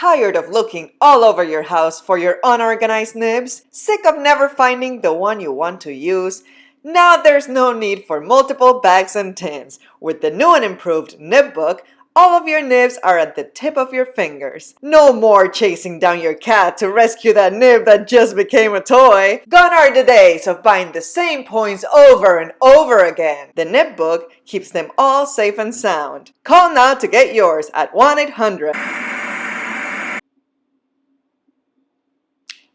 Tired of looking all over your house for your unorganized nibs? Sick of never finding the one you want to use? Now there's no need for multiple bags and tins. With the new and improved nib book, all of your nibs are at the tip of your fingers. No more chasing down your cat to rescue that nib that just became a toy. Gone are the days of buying the same points over and over again. The nib book keeps them all safe and sound. Call now to get yours at 1-800.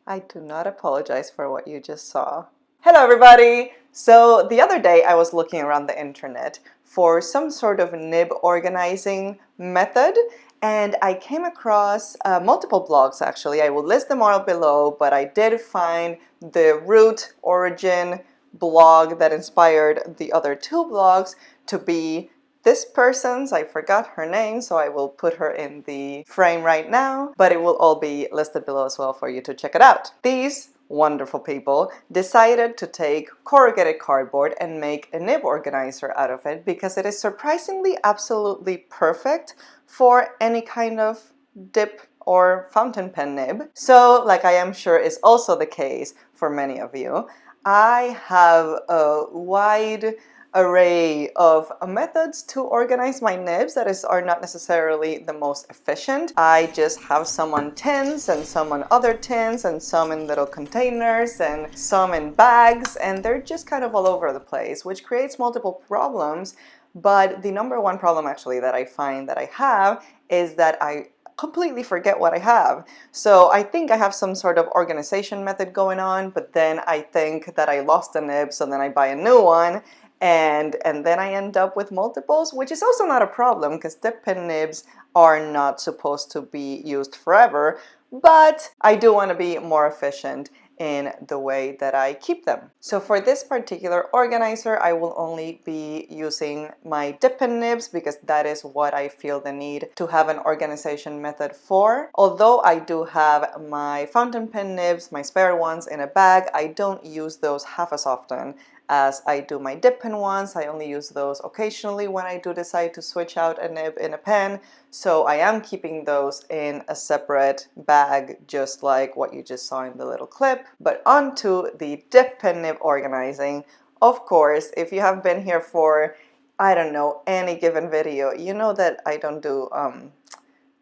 I do not apologize for what you just saw. Hello everybody! So the other day I was looking around the internet for some sort of nib organizing method, and I came across multiple blogs actually. I will list them all below, but I did find the root origin blog that inspired the other two blogs to be this person's. I forgot her name, so I will put her in the frame right now, but it will all be listed below as well for you to check it out. These wonderful people decided to take corrugated cardboard and make a nib organizer out of it because it is surprisingly absolutely perfect for any kind of dip or fountain pen nib. So, like I am sure is also the case for many of you, I have a wide array of methods to organize my nibs that are not necessarily the most efficient. I just have some on tins and some on other tins and some in little containers and some in bags, and they're just kind of all over the place, which creates multiple problems. But the number one problem actually that I find that I have is that I completely forget what I have. So I think I have some sort of organization method going on, but then I think that I lost a nib, so then I buy a new one, and then I end up with multiples, which is also not a problem because dip pen nibs are not supposed to be used forever, but I do want to be more efficient in the way that I keep them. So for this particular organizer, I will only be using my dip pen nibs because that is what I feel the need to have an organization method for. Although I do have my fountain pen nibs, my spare ones in a bag, I don't use those half as often as I do my dip pen ones. I only use those occasionally when I do decide to switch out a nib in a pen. So I am keeping those in a separate bag, just like what you just saw in the little clip. But onto the dip pen nib organizing. Of course, if you have been here for, I don't know, any given video, you know that I don't do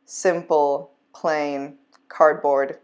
simple, plain, cardboard,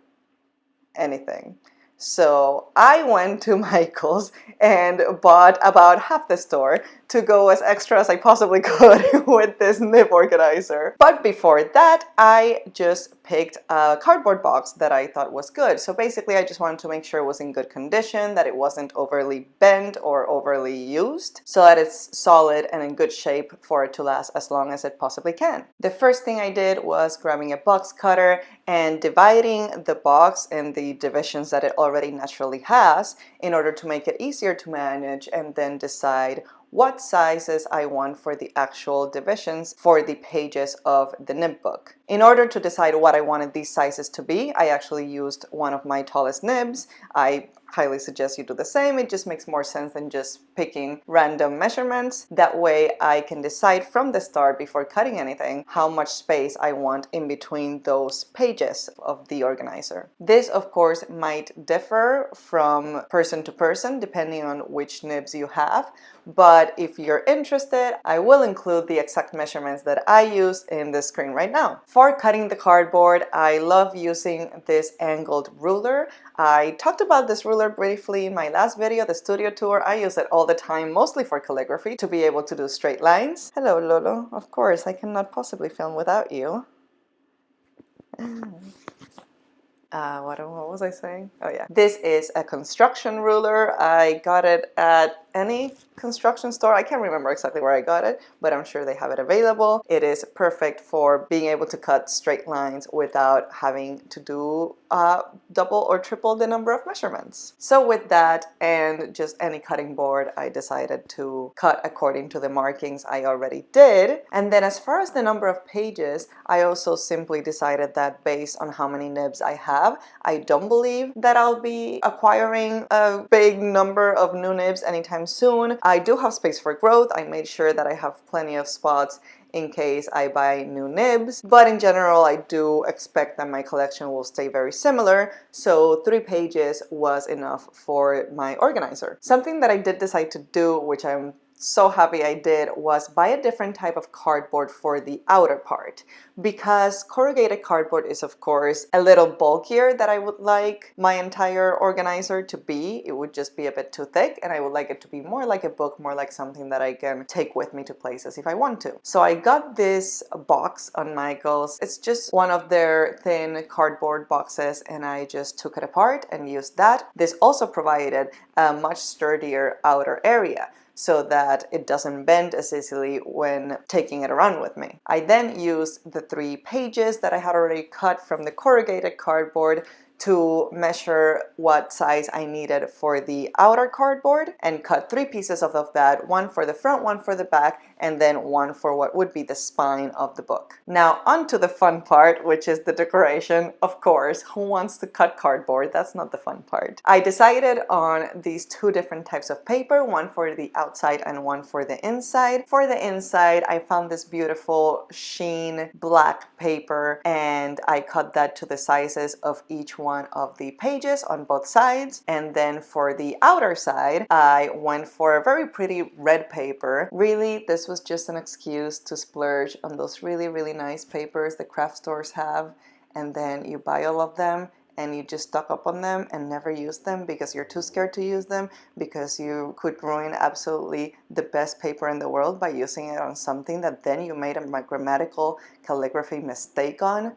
anything. So I went to Michael's and bought about half the store to go as extra as I possibly could with this nib organizer. But before that, I just picked a cardboard box that I thought was good. So basically, I just wanted to make sure it was in good condition, that it wasn't overly bent or overly used, so that it's solid and in good shape for it to last as long as it possibly can. The first thing I did was grabbing a box cutter and dividing the box in the divisions that it already naturally has in order to make it easier to manage and then decide what sizes I want for the actual divisions for the pages of the nib book. In order to decide what I wanted these sizes to be, I actually used one of my tallest nibs. I highly suggest you do the same. It just makes more sense than just picking random measurements. That way I can decide from the start before cutting anything how much space I want in between those pages of the organizer. This of course might differ from person to person depending on which nibs you have, but if you're interested, I will include the exact measurements that I use in the screen right now. For cutting the cardboard, I love using this angled ruler. I talked about this ruler briefly in my last video, the studio tour. I use it all the time, mostly for calligraphy, to be able to do straight lines. Hello, Lolo. Of course, I cannot possibly film without you. What was I saying? Oh yeah. This is a construction ruler. I got it at any construction store. I can't remember exactly where I got it, but I'm sure they have it available. It is perfect for being able to cut straight lines without having to do double or triple the number of measurements. So with that and just any cutting board, I decided to cut according to the markings I already did. And then as far as the number of pages, I also simply decided that based on how many nibs I have, I don't believe that I'll be acquiring a big number of new nibs anytime anytime soon. I do have space for growth. I made sure that I have plenty of spots in case I buy new nibs, but in general I do expect that my collection will stay very similar, so 3 pages was enough for my organizer. Something that I did decide to do, which I'm so happy I did, was buy a different type of cardboard for the outer part, because corrugated cardboard is of course a little bulkier than I would like my entire organizer to be. It would just be a bit too thick, and I would like it to be more like a book, more like something that I can take with me to places if I want to. So I got this box on Michael's. It's just one of their thin cardboard boxes, and I just took it apart and used that. This also provided a much sturdier outer area, so that it doesn't bend as easily when taking it around with me. I then used the 3 pages that I had already cut from the corrugated cardboard to measure what size I needed for the outer cardboard, and cut 3 pieces of that, one for the front, one for the back, and then one for what would be the spine of the book. Now on to the fun part, which is the decoration. Of course, who wants to cut cardboard? That's not the fun part. I decided on these 2 different types of paper, one for the outside and one for the inside. For the inside, I found this beautiful sheen black paper, and I cut that to the sizes of each one of the pages on both sides. And then for the outer side, I went for a very pretty red paper. Really, this was just an excuse to splurge on those really nice papers the craft stores have, and then you buy all of them and you just stock up on them and never use them because you're too scared to use them, because you could ruin absolutely the best paper in the world by using it on something that then you made a grammatical calligraphy mistake on.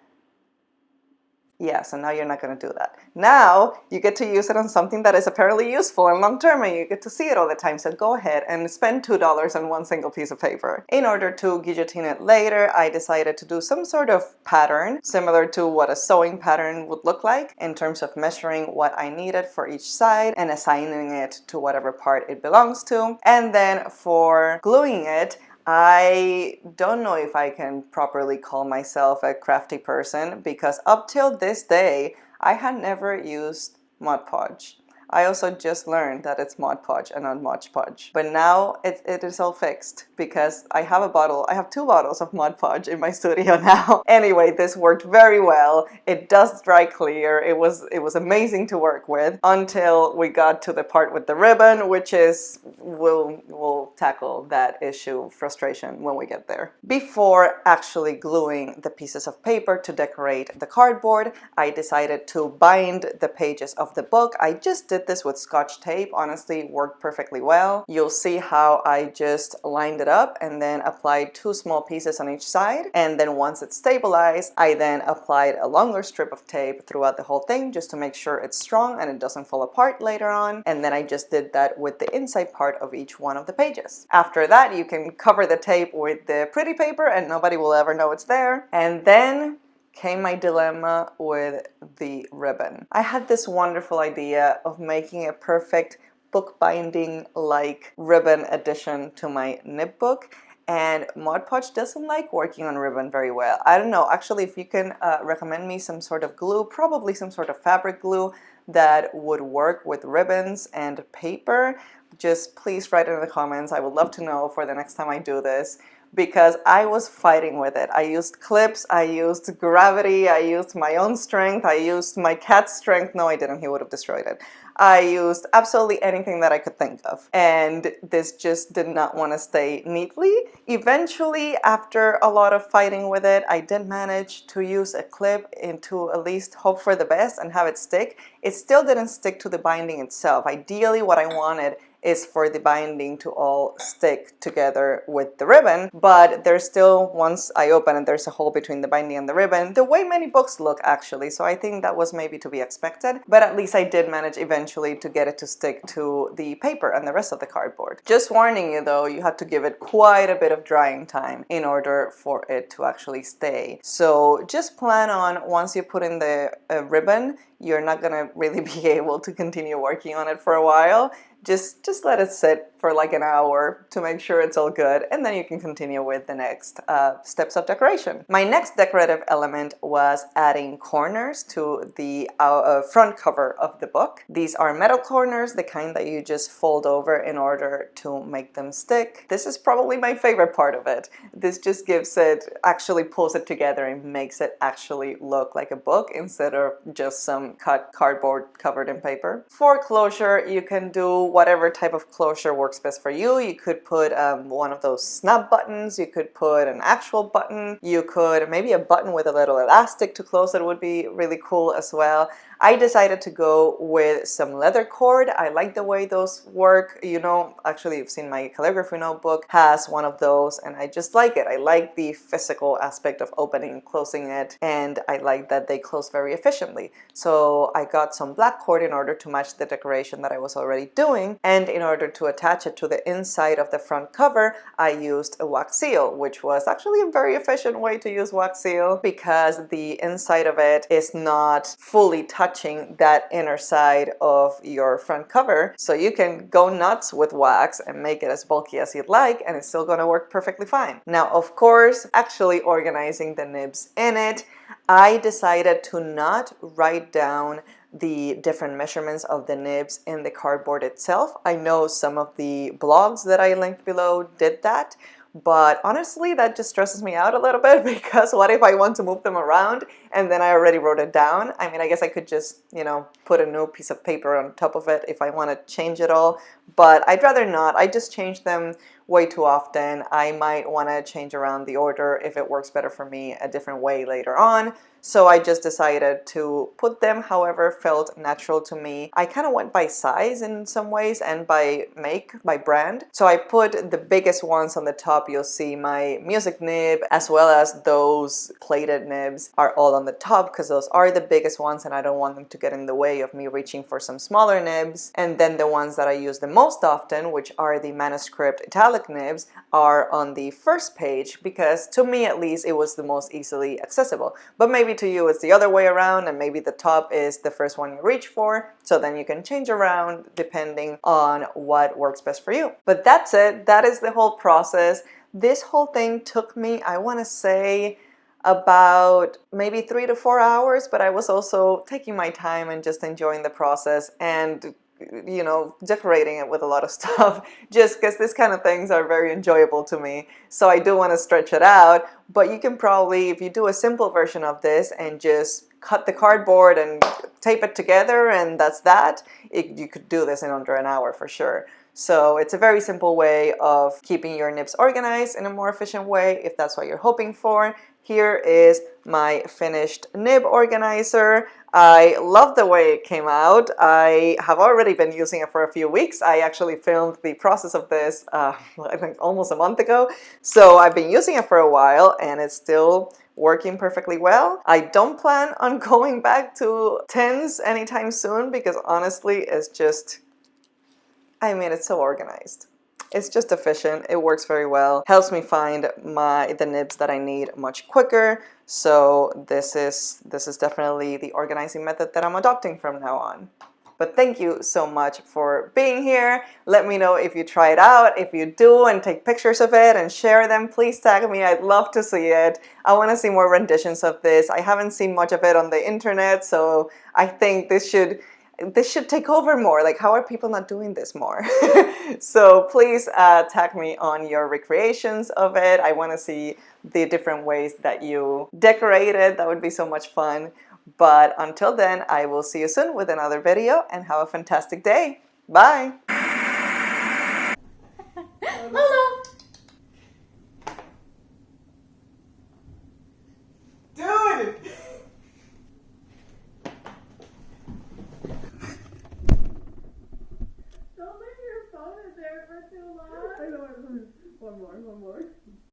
Yeah, so now you're not going to do that. Now you get to use it on something that is apparently useful and long-term, and you get to see it all the time. So go ahead and spend $2 on one single piece of paper. In order to guillotine it later, I decided to do some sort of pattern similar to what a sewing pattern would look like, in terms of measuring what I needed for each side and assigning it to whatever part it belongs to. And then for gluing it, I don't know if I can properly call myself a crafty person, because up till this day I had never used Mod Podge. I also just learned that it's Mod Podge and not Mod Podge. But now it is all fixed, because I have 2 bottles of Mod Podge in my studio now. Anyway, this worked very well. It does dry clear. It was amazing to work with, until we got to the part with the ribbon, which is, we'll tackle that issue, frustration, when we get there. Before actually gluing the pieces of paper to decorate the cardboard, I decided to bind the pages of the book. I just did this with Scotch tape. Honestly, it worked perfectly well. You'll see how I just lined it up and then applied 2 small pieces on each side, and then once it's stabilized, I then applied a longer strip of tape throughout the whole thing, just to make sure it's strong and it doesn't fall apart later on. And then I just did that with the inside part of each one of the pages. After that, you can cover the tape with the pretty paper and nobody will ever know it's there. And then came my dilemma with the ribbon. I had this wonderful idea of making a perfect bookbinding like ribbon addition to my nib book, and Mod Podge doesn't like working on ribbon very well. I don't know, actually, if you can recommend me some sort of glue, probably some sort of fabric glue that would work with ribbons and paper, just please write it in the comments. I would love to know for the next time I do this, because I was fighting with it. I used clips, I used gravity, I used my own strength, I used my cat's strength. No, I didn't, he would have destroyed it. I used absolutely anything that I could think of, and this just did not want to stay neatly. Eventually, after a lot of fighting with it, I did manage to use a clip and to at least hope for the best and have it stick. It still didn't stick to the binding itself. Ideally, what I wanted is for the binding to all stick together with the ribbon, but there's still, once I open it, there's a hole between the binding and the ribbon, the way many books look actually, so I think that was maybe to be expected, but at least I did manage eventually to get it to stick to the paper and the rest of the cardboard. Just warning you though, you have to give it quite a bit of drying time in order for it to actually stay. So just plan on, once you put in the ribbon, you're not gonna really be able to continue working on it for a while. just let it sit for like an hour to make sure it's all good, and then you can continue with the next steps of decoration. My next decorative element was adding corners to the front cover of the book. These are metal corners, the kind that you just fold over in order to make them stick. This is probably my favorite part of it. This just gives it, actually pulls it together and makes it actually look like a book instead of just some cut cardboard covered in paper. For closure, you can do whatever type of closure works best for you. You could put one of those snap buttons, you could put an actual button, you could maybe a button with a little elastic to close it would be really cool as well. I decided to go with some leather cord. I like the way those work. You know, actually you've seen my calligraphy notebook has one of those, and I just like it. I like the physical aspect of opening and closing it, and I like that they close very efficiently. So I got some black cord in order to match the decoration that I was already doing, and in order to attach it to the inside of the front cover, I used a wax seal, which was actually a very efficient way to use wax seal because the inside of it is not fully touching that inner side of your front cover. So you can go nuts with wax and make it as bulky as you'd like, and it's still going to work perfectly fine. Now, of course, actually organizing the nibs in it, I decided to not write down the different measurements of the nibs in the cardboard itself. I know some of the blogs that I linked below did that, but honestly that just stresses me out a little bit because what if I want to move them around and then I already wrote it down? I mean, I guess I could just, you know, put a new piece of paper on top of it if I want to change it all, but I'd rather not. I just change them way too often. I might want to change around the order if it works better for me a different way later on. So I just decided to put them however felt natural to me. I kind of went by size in some ways and by by brand. So I put the biggest ones on the top. You'll see my music nib as well as those plated nibs are all on the top because those are the biggest ones and I don't want them to get in the way of me reaching for some smaller nibs. And then the ones that I use the most often, which are the manuscript italic nibs, are on the first page because to me at least it was the most easily accessible. But maybe to you it's the other way around, and maybe the top is the first one you reach for, so then you can change around depending on what works best for you. But that's it. That is the whole process. This whole thing took me, I want to say, about maybe 3 to 4 hours, but I was also taking my time and just enjoying the process and, you know, decorating it with a lot of stuff just because these kind of things are very enjoyable to me. So I do want to stretch it out, but you can probably, if you do a simple version of this and just cut the cardboard and tape it together and that's that, you could do this in under an hour for sure. So it's a very simple way of keeping your nibs organized in a more efficient way if that's what you're hoping for. Here is my finished nib organizer. I love the way it came out. I have already been using it for a few weeks. I actually filmed the process of this I think almost a month ago. So I've been using it for a while and it's still working perfectly well. I don't plan on going back to tins anytime soon because honestly it's just, I mean, it's so organized. It's just efficient. It works very well. Helps me find the nibs that I need much quicker. So this is definitely the organizing method that I'm adopting from now on. But thank you so much for being here. Let me know if you try it out. If you do and take pictures of it and share them, please tag me. I'd love to see it. I want to see more renditions of this. I haven't seen much of it on the internet, so I think this should take over more. Like, how are people not doing this more? So please tag me on your recreations of it. I want to see the different ways that you decorate it. That would be so much fun. But until then, I will see you soon with another video and have a fantastic day. Bye! Hello! Dude! Don't leave your phone in there for too long. I know, one more.